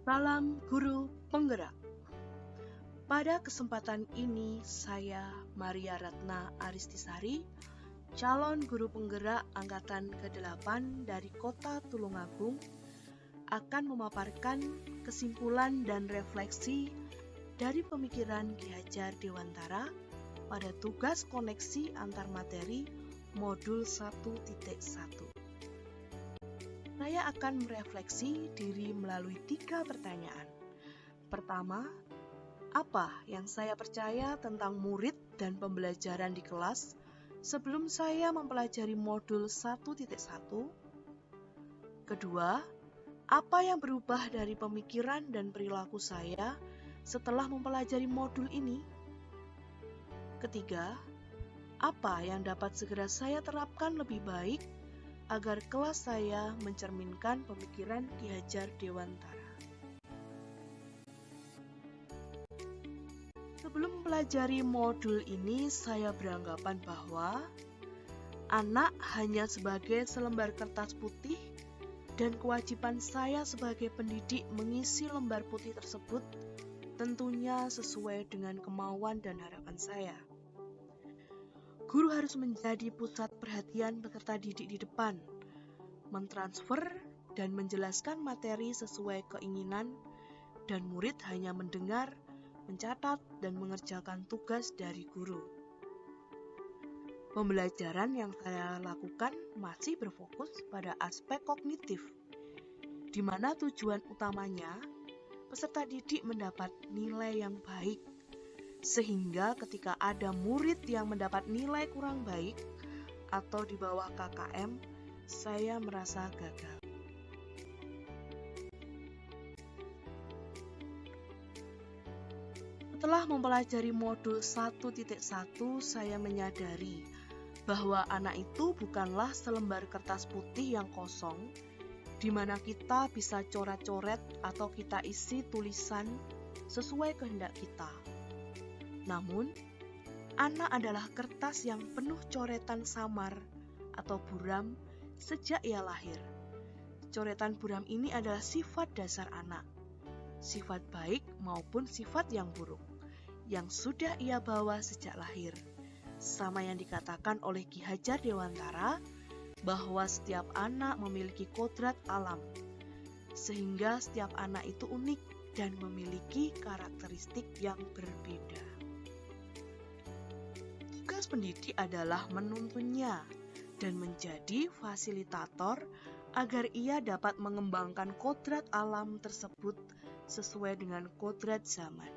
Salam Guru Penggerak. Pada kesempatan ini saya Maria Ratna Aristisari, calon guru penggerak angkatan ke-8 dari Kota Tulungagung, akan memaparkan kesimpulan dan refleksi dari pemikiran Ki Hajar Dewantara pada tugas koneksi antar materi modul 1.1. Saya akan merefleksi diri melalui 3 pertanyaan. Pertama, apa yang saya percaya tentang murid dan pembelajaran di kelas sebelum saya mempelajari modul 1.1? Kedua, apa yang berubah dari pemikiran dan perilaku saya setelah mempelajari modul ini? Ketiga, apa yang dapat segera saya terapkan lebih baik agar kelas saya mencerminkan pemikiran Ki Hajar Dewantara? Sebelum mempelajari modul ini, saya beranggapan bahwa anak hanya sebagai selembar kertas putih dan kewajiban saya sebagai pendidik mengisi lembar putih tersebut tentunya sesuai dengan kemauan dan harapan saya. Guru harus menjadi pusat perhatian peserta didik di depan, mentransfer dan menjelaskan materi sesuai keinginan, dan murid hanya mendengar, mencatat, dan mengerjakan tugas dari guru. Pembelajaran yang saya lakukan masih berfokus pada aspek kognitif, di mana tujuan utamanya peserta didik mendapat nilai yang baik, sehingga ketika ada murid yang mendapat nilai kurang baik atau di bawah KKM, saya merasa gagal. Setelah mempelajari modul 1.1, saya menyadari bahwa anak itu bukanlah selembar kertas putih yang kosong, di mana kita bisa coret-coret atau kita isi tulisan sesuai kehendak kita. Namun, anak adalah kertas yang penuh coretan samar atau buram sejak ia lahir. Coretan buram ini adalah sifat dasar anak, sifat baik maupun sifat yang buruk, yang sudah ia bawa sejak lahir. Sama yang dikatakan oleh Ki Hajar Dewantara, bahwa setiap anak memiliki kodrat alam, sehingga setiap anak itu unik dan memiliki karakteristik yang berbeda. Tugas pendidik adalah menuntunnya dan menjadi fasilitator agar ia dapat mengembangkan kodrat alam tersebut sesuai dengan kodrat zaman.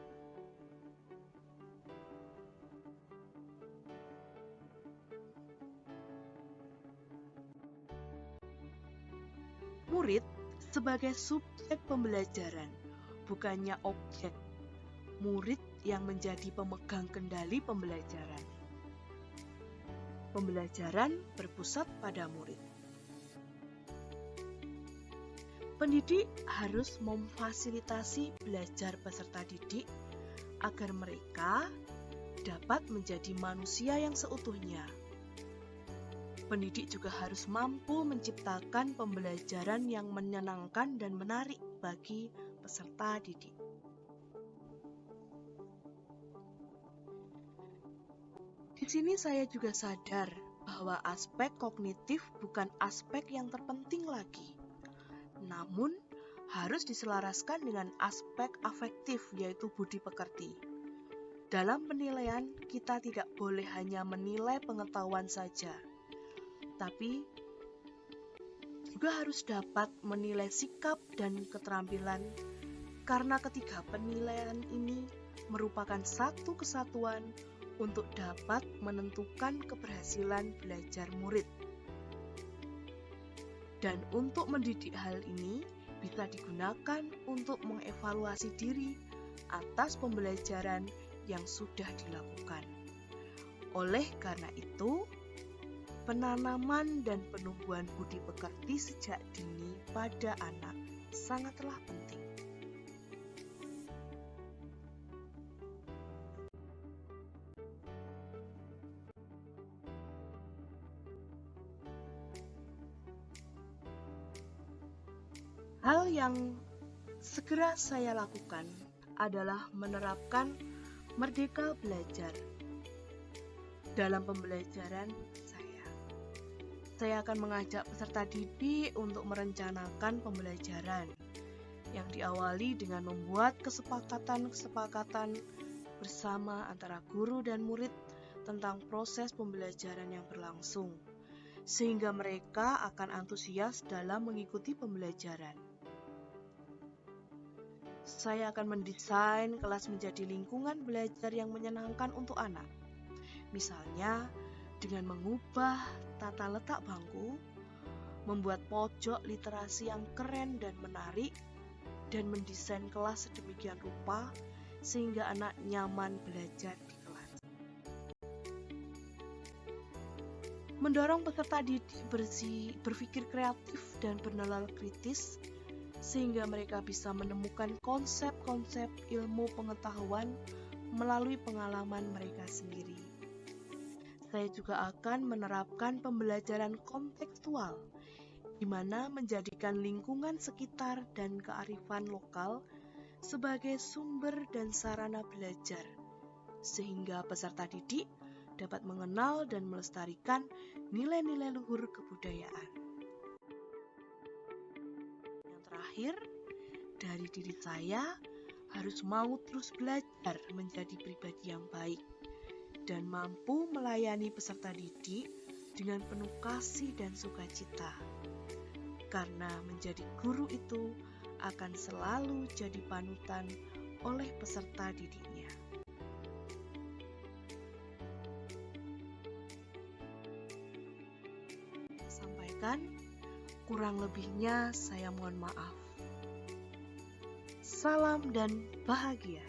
Murid sebagai subjek pembelajaran, bukannya objek. Murid yang menjadi pemegang kendali pembelajaran. Pembelajaran berpusat pada murid. Pendidik harus memfasilitasi belajar peserta didik agar mereka dapat menjadi manusia yang seutuhnya. Pendidik juga harus mampu menciptakan pembelajaran yang menyenangkan dan menarik bagi peserta didik. Di sini saya juga sadar bahwa aspek kognitif bukan aspek yang terpenting lagi, namun harus diselaraskan dengan aspek afektif, yaitu budi pekerti. Dalam penilaian, kita tidak boleh hanya menilai pengetahuan saja, tapi juga harus dapat menilai sikap dan keterampilan, karena ketiga penilaian ini merupakan satu kesatuan untuk dapat menentukan keberhasilan belajar murid. Dan untuk mendidik hal ini bisa digunakan untuk mengevaluasi diri atas pembelajaran yang sudah dilakukan. Oleh karena itu, penanaman dan penumbuhan budi pekerti sejak dini pada anak sangatlah penting. Hal yang segera saya lakukan adalah menerapkan merdeka belajar dalam pembelajaran saya. Saya akan mengajak peserta didik untuk merencanakan pembelajaran yang diawali dengan membuat kesepakatan-kesepakatan bersama antara guru dan murid tentang proses pembelajaran yang berlangsung, sehingga mereka akan antusias dalam mengikuti pembelajaran. Saya akan mendesain kelas menjadi lingkungan belajar yang menyenangkan untuk anak. Misalnya, dengan mengubah tata letak bangku, membuat pojok literasi yang keren dan menarik, dan mendesain kelas sedemikian rupa sehingga anak nyaman belajar di kelas. Mendorong peserta didik berpikir kreatif dan bernalar kritis sehingga mereka bisa menemukan konsep-konsep ilmu pengetahuan melalui pengalaman mereka sendiri. Saya juga akan menerapkan pembelajaran kontekstual, di mana menjadikan lingkungan sekitar dan kearifan lokal sebagai sumber dan sarana belajar, sehingga peserta didik dapat mengenal dan melestarikan nilai-nilai luhur kebudayaan. Yang terakhir, dari diri saya harus mau terus belajar menjadi pribadi yang baik dan mampu melayani peserta didik dengan penuh kasih dan sukacita. Karena menjadi guru itu akan selalu jadi panutan oleh peserta didiknya. Sampaikan, kurang lebihnya saya mohon maaf. Salam dan bahagia.